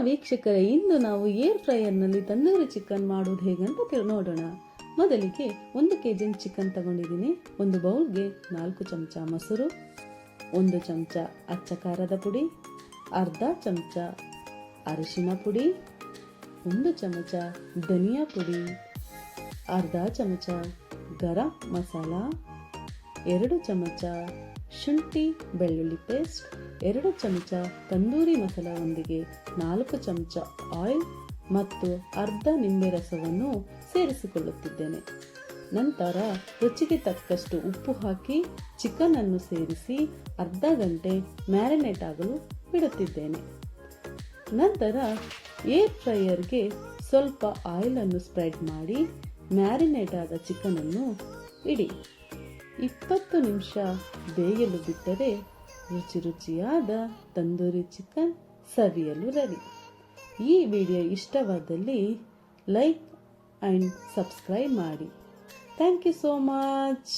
ವೀಕ್ಷಕರೇ, ಇಂದು ನಾವು air ಫ್ರೈಯರ್ನಲ್ಲಿ tandoori chicken ಮಾಡೋದು ಹೇಗಂತ ನೋಡೋಣ. ಮೊದಲಿಗೆ 1 kg ಚಿಕನ್ ತಗೊಂಡಿದ್ದೀನಿ. ಒಂದು ಬೌಲ್ಗೆ 4 ಚಮಚ ಮೊಸರು, 1 ಚಮಚ ಅಚ್ಚ ಖಾರದ ಪುಡಿ, ಅರ್ಧ ಚಮಚ ಅರಿಶಿನ ಪುಡಿ, 1 ಚಮಚ ಧನಿಯಾ ಪುಡಿ, ಅರ್ಧ ಚಮಚ ಗರಂ ಮಸಾಲ, 2 ಚಮಚ ಶುಂಠಿ ಬೆಳ್ಳುಳ್ಳಿ ಪೇಸ್ಟ್, 2 ಚಮಚ ತಂದೂರಿ ಮಸಾಲದೊಂದಿಗೆ 4 ಚಮಚ ಆಯಿಲ್ ಮತ್ತು ಅರ್ಧ ನಿಂಬೆ ರಸವನ್ನು ಸೇರಿಸಿಕೊಳ್ಳುತ್ತಿದ್ದೇನೆ. ನಂತರ ರುಚಿಗೆ ತಕ್ಕಷ್ಟು ಉಪ್ಪು ಹಾಕಿ ಚಿಕನ್ ಅನ್ನು ಸೇರಿಸಿ ಅರ್ಧ ಗಂಟೆ ಮ್ಯಾರಿನೇಟ್ ಆಗಲು ಬಿಡುತ್ತಿದ್ದೇನೆ. ನಂತರ ಏರ್ ಫ್ರೈಯರ್ಗೆ ಸ್ವಲ್ಪ ಆಯಿಲ್ ಅನ್ನು ಸ್ಪ್ರೆಡ್ ಮಾಡಿ ಮ್ಯಾರಿನೇಟ್ ಆದ ಚಿಕನ್ ಅನ್ನು ಇಡಿ. 20 ನಿಮಿಷ ಬೇಯಲು ಬಿಟ್ಟರೆ ರುಚಿಯಾದ ತಂದೂರಿ ಚಿಕನ್ ಸವಿಯಲು ರೆಡಿ. ಈ ವಿಡಿಯೋ ಇಷ್ಟವಾದಲ್ಲಿ ಲೈಕ್ ಅಂಡ್ ಸಬ್ಸ್ಕ್ರೈಬ್ ಮಾಡಿ. Thank you so much.